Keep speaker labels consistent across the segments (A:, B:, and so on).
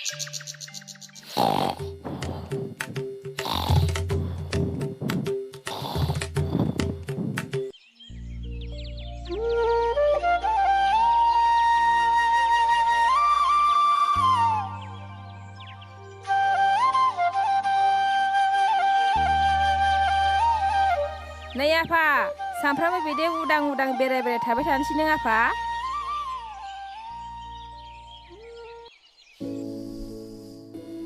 A: नै आफा सानफ्रामबो बिदि उदां बेराय थाबाय थानोसै नों आफा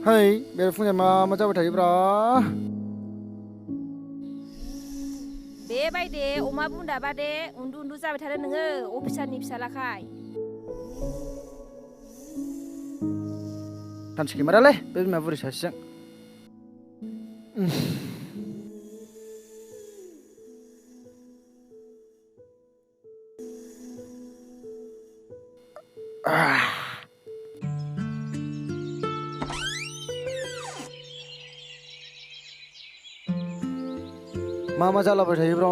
B: Hai, बेरायफुंजाय मा जाबाय थायोब्रा
A: बेबायदि अमा बुन्दा बादे उन्दु जाबाय थादो नोङो अफिसारनि फिसालाखाय
B: Tanski marale, बे बिमा बुरि सासेजों मा जालाबाय थायोब्रा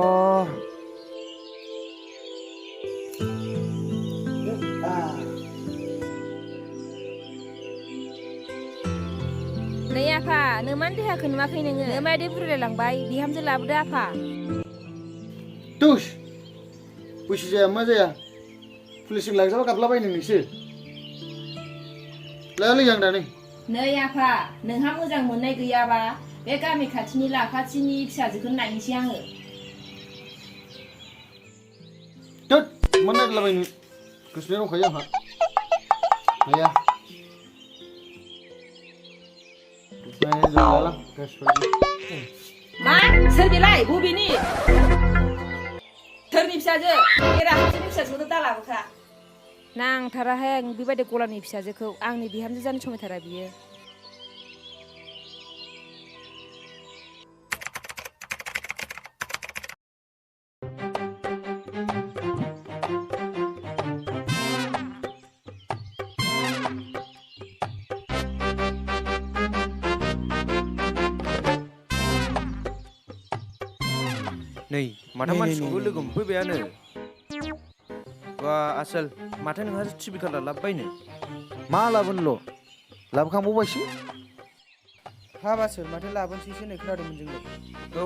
A: नै आफा नों मानो देहाखौ नुवाखै नोङो नों मायदि बुरैलांबाय बिहामजो लाबोदो आफा
B: तुस बैसो जाया मा जाया पुलिसजों लांजाबा गाबलाबायनो नोंसो लायालै आं दानो
A: नै आफा नोंहा मोजां मोननाय गैयाबा बे गामि खाथिनि लाखाथिनि फिसाजोखौ नायनोसै आङो
B: थोद मा नायलाबायनो गोसोआव दंखायो आंहा नाया नायलाला गोसोबायदि
A: मा सोर बेलाय बबेनि सोरनि फिसाजो राखाथिनि फिसाजोखौथ' दालाबोखा नांथाराहाय आं बेबायदि गलानि फिसाजोखौ आंनि बिहामजो जानो समायथारा बियो
C: नै माथो मानसिखौबो लोगो मोनफैबायानो बा आसोल माथो नोंहा टिभि कालार लाबोबायनो
B: मा लाबोनोल' लाबोखांबावबायसो
C: हाब आसोल माथो लाबोनोसैसो होननाय खोनादोंमोन जोंलाय औ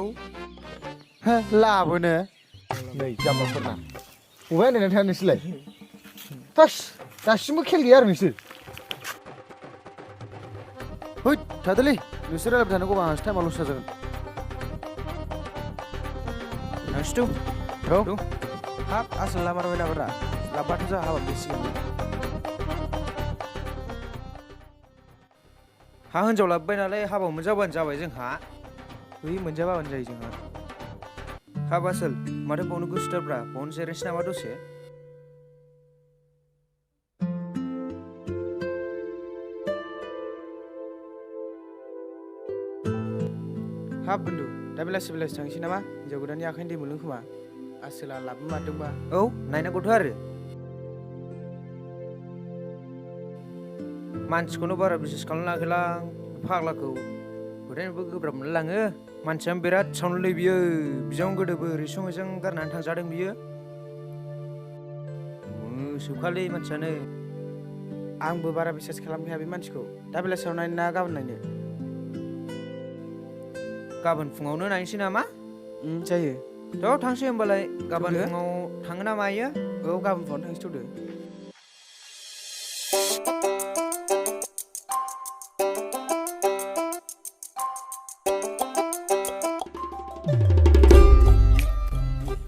B: हे लाबोनो नै जाम्बाफोरना बबेहाय नायनानै थाया नोंसोरलाय थास दासिमबो खेल गैया आरो नोंसोर है थादोलै नोंसोर रायलायबाय थानांगौ आंहासो टाइमा लस जागोन
C: नोंसोर
B: औ
C: हाब आसोल लामारबाय नामा लाबबाथ' जोंहा हाबा बेसिगोन हा हिनजाव लाबोबाय नालाय हाबा मोनजाबानो जाबाय जोंहा बै मोनजाबानो जायो जोंहा हाब आसोल माथो बावनो गोसोथारब्रा बावनो जिरायनोसै नामा दसे हाब बन्दु दा बेलासि थांसै नामा हिन्जाव गोदाननि आखाइनि दै मोनलों खोमा आसोला लाबो मारदोंबा औ नायनांगौथ' आरो मानसिखौनो बारा बिसेस खालामनो नागिरलां फाग्लाखौ फोथायनोबो गोब्राब मोनलाङो मानसियानो बिराद साउन्डलै बियो बिजावनो गोदोबो रैसुमैजों गारनानै थांजादों बियो मोसौखालै मानसियानो आंबो बारा बिसेस खालामखाया बे मानसिखौ दा बेलासियाव नायनो ना गाबोन नायनो गाबोन फुङावनो नायनोसै नामा जायो थ' थांसै होमबालाय गाबोन फुङाव थाङो ना मायो औ गाबोन फुङावनो थांसै थ'दो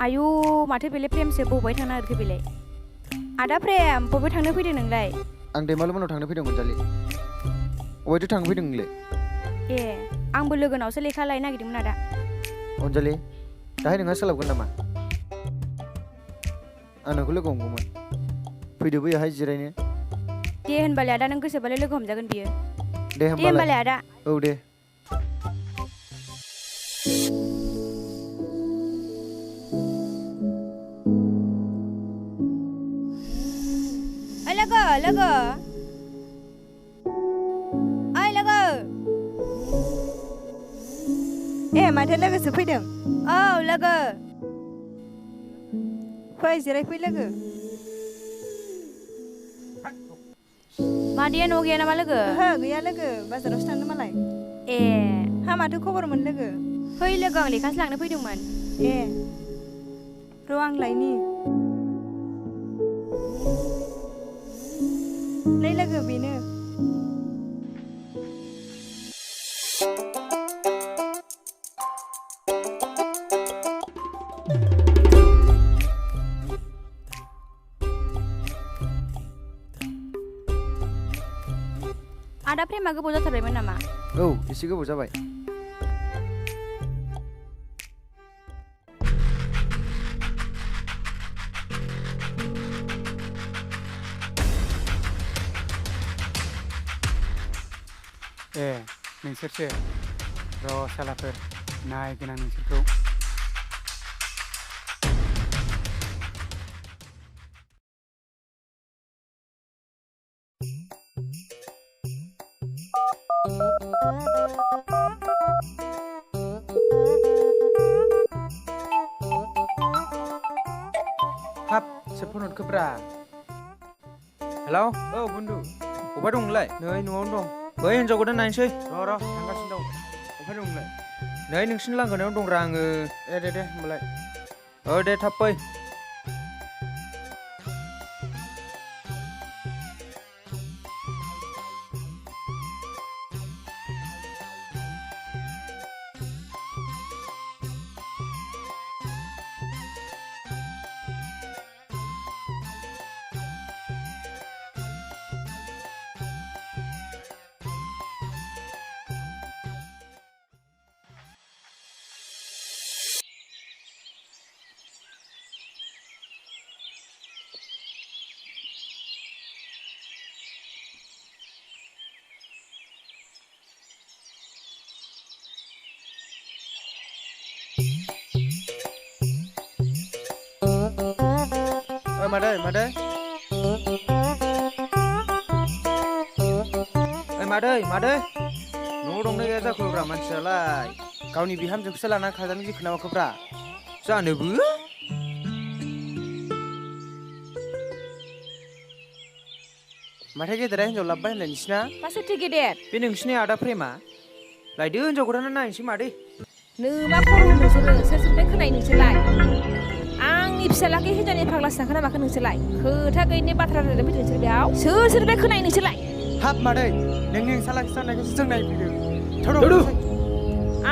A: आयु माथो बेलाय प्रेमसो बबाय थांनो नागिरखो बेलाय आदा प्रेम बबाय थांनो फैदों नोंलाय
B: आं दैमालु मोनाव थांनो फैदोंमोन जालि अबायथो थांनो फैदों नोंलाय
A: ए आंबो लोगोनावसो लेखा लायनो नागिरदोंमोन आदा
B: अनजालि दाहाय नोंहा सोलाबगोन नामा आं नोंखौ लोगो हमगौमोन फैदो बैहाय जिरायनो
A: दे होनबालाय आदा नों गोसोबालाय लोगो हमजागोन बियो
B: दे होनबालाय
A: आदा
B: औ दे
A: लोगो ओइ लोगो
D: ए माथो लोगोसो फैदों
A: औ लोगो
D: फै जिरायफै लोगो
A: मादैया न'आव गैया नामा लोगो?
D: ओहो गैया लोगो बाजारावसो थांदों मालाय।
A: ए
D: हा माथो खबरमोन लोगो?
A: फै लोगो आं लेखासो लांनो फैदोंमोन।
D: ए र' आं लायनि। नै लोगो बेनो।
A: आदा प्रेमा गोबाव जाथारबायमोन नामा?
C: औ एसे गोबाव जाबाय।
E: ए नोंसोरसो र' सालाफोर नायगोन आं नोंसोरखौ।
C: हाब सोर फन हरखोब्रा? हेलौ औ बन्दु अबहाय दं नोंलाय? नै न'आवनो दं। बै हिन्जाव गोदान नायनोसै। र' थांगासिनो दं। अबहाय दं नोंलाय? नै नोंसिनि लांगोनायाव दंरा आङो। दे होमबालाय। दे थाब फै। मादै मादै मादै न'आव दंना गैया जाखोब्रा मानसियालाय? गावनि बिहामजोखौसो लाना खाजानो गिखो ना माखोब्रा? जानोबो माथो गेदेरा हिन्जाव लाबबाय होनलाय नोंसिना?
A: मा सोरथो गेदेर?
C: बे नोंसिनि आदा प्रेमा। लायदो हिन्जाव गोदाना नायनोसै मादै।
A: मा खर' नोंसोरो सोरनिफ्राय खोनायो नोंसोरलाय? आंनि फिसालाखै हिन्जावनि फाग्लासो थांखो ना माखो नोंसोरलाय? खोथा गैयिनि बाथ्रा रायलायनो फैदों नोंसोर बेयाव? सोरनिफ्राय खोनायो नोंसोरलाय?
C: हाब मादै नोंनि सालाखि जानायखौसो जों नायफैदों।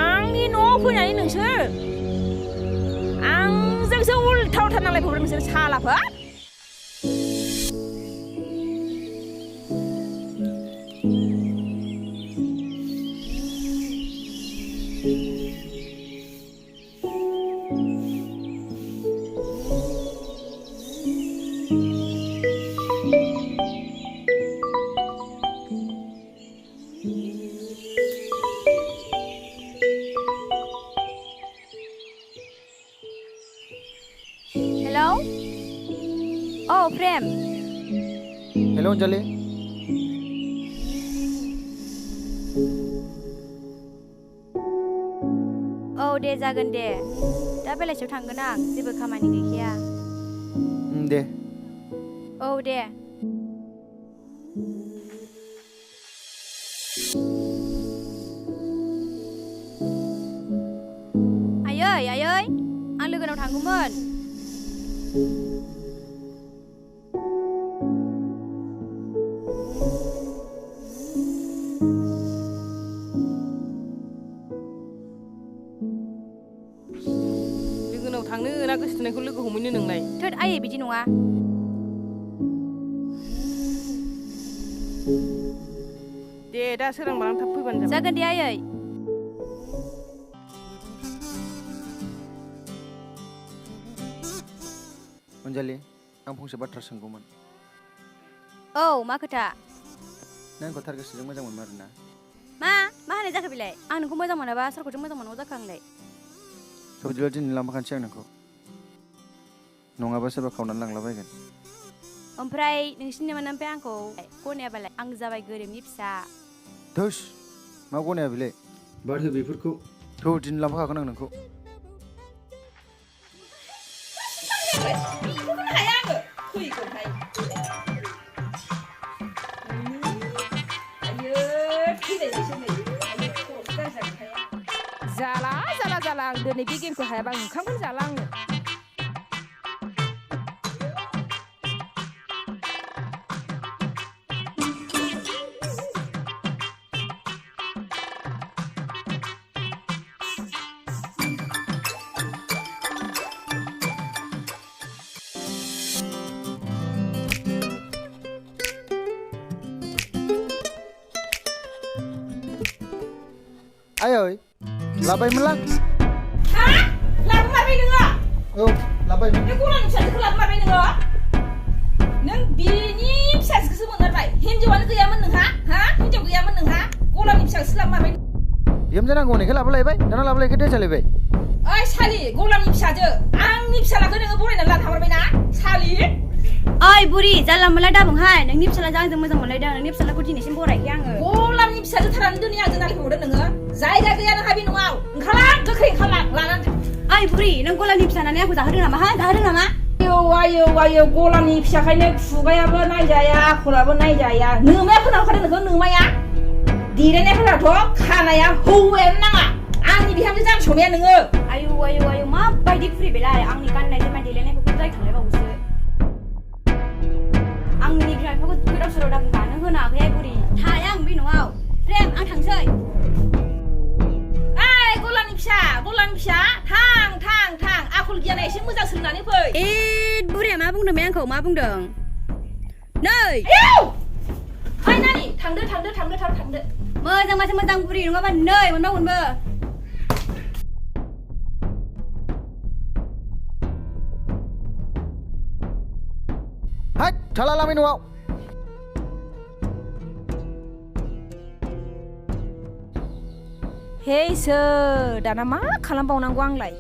A: आंनि न'आव फैनानै नोंसोर आंजोंसो उल्था उल्था नांलायफैबाय नोंसोर सालाफोर। हेलौ औ प्रेम।
B: हेल' अनजालि।
A: औ दे जागोन दे। दा बेलासियाव थांगोन आं जेबो खामानि गैखाया।
B: दे।
A: औ दे। आयै आं लोगोनाव थांगौमोन।
F: लोगोनाव थांनो ना गोसो थोनायखौ लोगो हमहैनो नोंलाय?
A: थोद आयै बिदि नङा।
F: दे दा सोरांबानो थाब फैबानो जाबाय।
A: जागोन दे आयै।
B: अनजालि आं फंसे बाथ्रा सोंगौमोन।
A: औ मा खोथा?
B: नों आंखौ थार गोसोजों मोजां मोनो आरोना?
A: मा होननाय जाखो बेलाय? आं नोंखौ मोजां मोनाबा सोरखौथो मोजां मोननांगौ जाखो आंलाय?
B: थ' बिदिब्ला दिनै लांफाखानोसै आं नोंखौ। नङाबा सोरबा खावनानै लांलाबायगोन।
A: ओमफ्राय नोंसिनि नोमोननिफ्राय आंखौ गनायाबालाय? आं जाबाय गोरिबनि फिसा।
B: धोस मा गनाया बेलाय? बाद हो बेफोरखौ। थ' दिनै लांफाखागोन आं नोंखौ।
A: जाला आं दिनै बे गेमखौ हायाबा आं ओंखामखौनो जाला आङो
B: Ayo, labai melang.
A: Ha? Labu marbai nोङो?
B: Oh, labai.
A: बे गलानि फिसाजोखौ लाबो मारबाय नोङो? नों बिनि फिसाजोखौसो मोनगारबाय हिनजावानो गैयामोन नोंहा? हा? हिनजाव गैयामोन नोंहा? गलानि फिसाखौसो लाबो मारबाय
B: Diam jangan kau ni kalau labai, jangan labai kita cari labai.
A: ओइ सालि गलानि फिसाजो आंनि फिसालाखौ नोङो बरायनानै लानो थांबाय ना सालि
D: ओइ बुरि जानला मोनला दाबुंहाय नोंनि फिसालाजों आंजों मोजां मोनलायदों नोंनि फिसालाखौ दिनैसिम बरायाखै आङो
A: गलानि फिसाजो थानानै दिनै आंजों नालिखौ हरदों नोङो जायगा गैया नोंहा बे न'आव ओंखारलां गोख्रै ओंखारलां लानानै
D: ओइ बुरि नों गलानि फिसा होननानै आंखौ जाहोदों नामा हा जाहोदों नामा
A: आयौ गलानि फिसाखायनो खुगायाबो नायजाया आखलाबो नायजाया नोमाया खोनाखादों नोंखौ नोमाया देलायनायफोराथ' खानाया हौवायानो नाङा आंनि बिहामजो जानो सौनाया नोङो
D: आयौ माबायदि खुरि बेलाय आंनि गाननाय जोमनाय देलायनायखौ रायखांलायबावोसो आंनि बिमा बिफाखौ गोदाव सोराव दाबुंखा नों होनाखै बुरि थाया आं बे न'आव प्रेम आं थांसै
A: ओइ गलानि फिसा थां आखल गियाना एसे मोजां सोलोंनानै फै
D: बुरिया मा बुंदों बे आंखौ मा बुंदों नै
A: ओइ नानि थांदो
D: मोजां माथो मोजां बुरि नङाबा नै मोनबो
B: Hai, salah lami nuau.
A: Hei sir, दाना मा खालामबावनांगौ आंलाय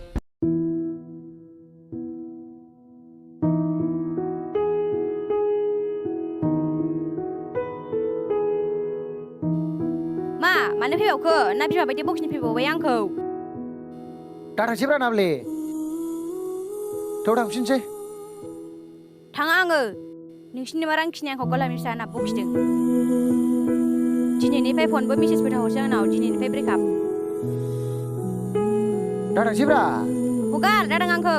D: मानो फैबावखो ना बिमा बायदि बखिनि फैबावबाय आंखौ
B: Dah siapa nak beli? Tahu dah kucing sih.
D: थाङा आङो नोंसिनि मा रांखिनि आंखौ गलामि फिसा होनना बखिदों दिनैनिफ्राय फनबो मेसेजबो हरसै आंनाव दिनैनिफ्राय ब्रेकआप
B: Dah siapa?
D: हगार दादों आंखौ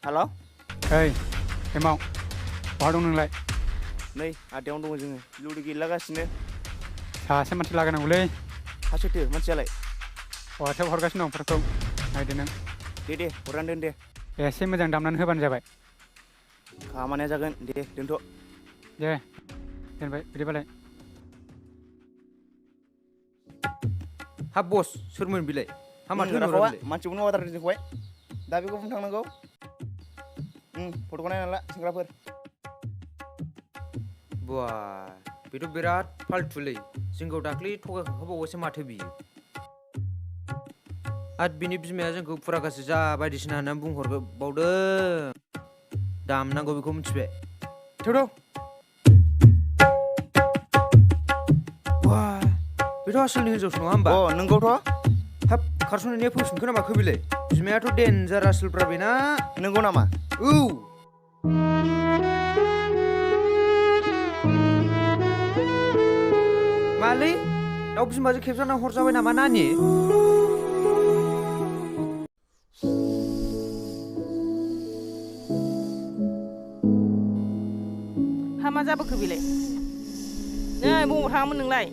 C: Halo?
E: Hei, emang, baru nunglai.
C: Nei, ada yang dong jeng. Lu gila kasih
E: Saya masih lagi nunggu.
C: Hasil tu, macam apa?
E: WhatsApp harga senang perkau. Hai denang.
C: Dede, orang dende.
E: Saya macam damnan heban jabai.
C: Kamarnya jangan, dede, dendok.
E: Ya, dan baik, beri balik.
C: Habos, surmun bilai. Hamat tu nak kau? Macam mana awak terjadi kau? Tapi kau pun thang nak kau? Foto kau nak singgah per. Wah, itu berat, faltu leh. Singgah dakli, thok kau bawa semata bi. Ad bini bismillah jeng kau pura kasih jah, bayi di sana nambung harga Bodo. Dam nang kau bikum cepet. Tuh. Wah, itu asal ni jauh semua hamba. Oh, nang kau tu? Hap, karena ni pun sungguh nama kau bilai. Bismillah tu danger asal prabina. Nang kau nama? Mali, kau bisa baca kepsan nang horja nama nani?
F: Hama जाबो बिलाय नै बबाव थाङामोन नोंलाय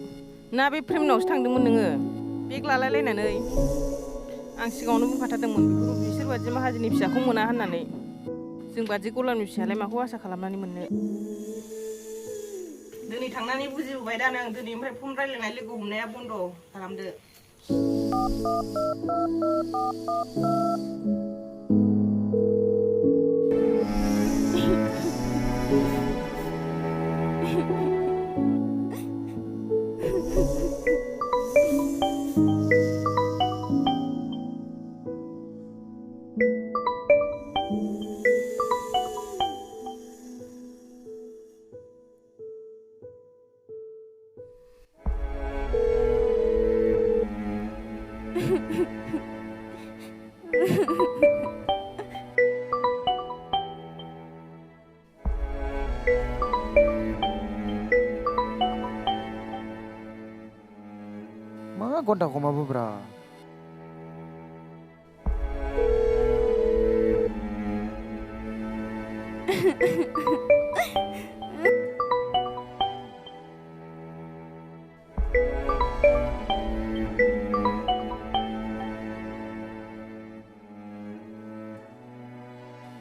F: ना बे प्रेमनावसो थांदोंमोन नोङो बेग लालायलायनानै आं सिगाङावनो बुंखाथारदोंमोन बिसोर बादि माहाजोननि फिसाखौ मोना होननानै जों बादि गलामनि फिसायालाय माखौ आसा खालामनानै मोननो दिनै थांनानै बुजिबोबाय दा नों दिनैनिफ्राय फन रायलायनाय लोगो हमनाया बन्द खालामदो
B: घन्टा खमाबो ब्रा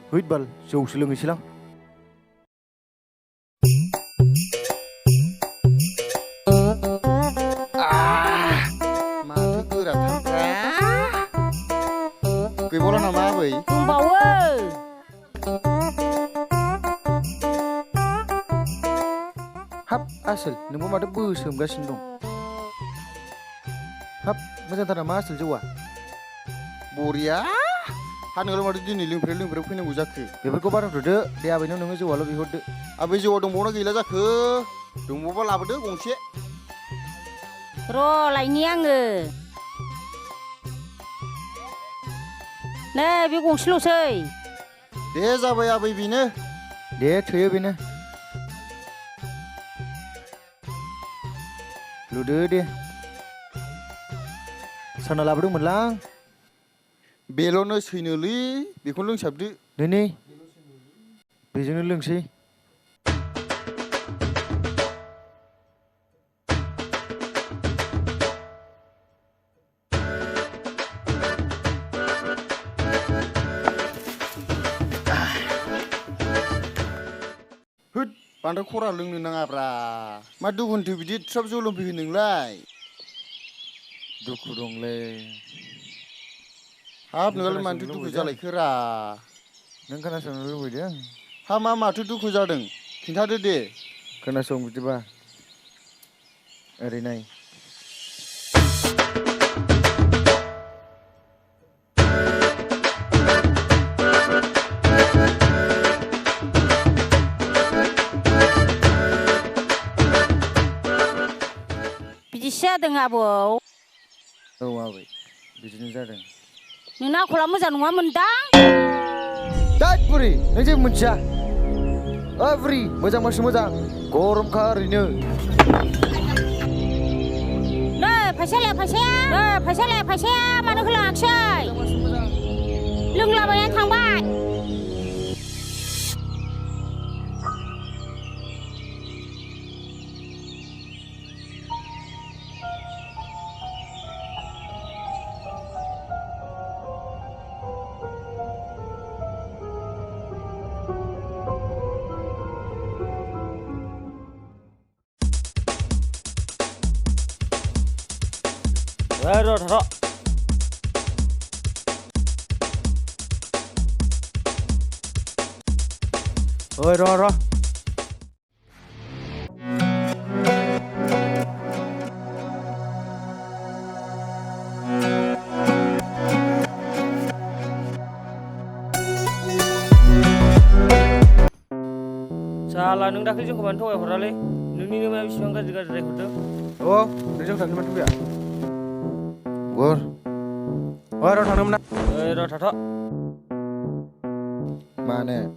B: Huyết bal, jauh selungi silang. Mati gerak tanpa. Kau bola nama apa?
F: Dongbawo.
B: Hap asal, nemu mata busum gasin dong. Hap, macam tanah mas asal jawa. Boria. Hanu malu di niling fina bujakku. Beberapa barang duduk, dia abis nunggu jual lebih hot. Abis jual dong bono gila jakku. Dong bono labu deh gongsi.
F: Ro lainnya angge. Nah, bi gongsi lo sih.
B: Dia zabai abis bina. Dia cuy bina. Lude dia. Sana labu dong melang. Belono seinuli, bikun lung sabdu. Nini, bejono lung sih. Hut, pandai kurang lung nang apa? Madu kunti bidit sab jolong bikin nilai. Duku dong le. Hap nenggal mantu duku jalai kera. Neng kana song lu dia. Ha mama tu duku jadeng. Kinta de. Kana song bidiba. Eri nai.
F: Biji sadeng abo.
B: Oh awe. Bijinya jadeng.
F: Nina aku lama jangan mendang.
B: Dat puri, nanti muncah. Every, macam masih macam. Korum karinya.
F: Nah, pasal, mana kelang say. Lung lama yang tangbat.
C: Ro. Oi, ro. Salah nung dakhil jong kebantu ya horale. Nung ni nama bisang gaji rekod.
B: Oh, nanti jauh mana tu ya? Gor. Oh, ro thang mana?
C: Ro.
B: Mana?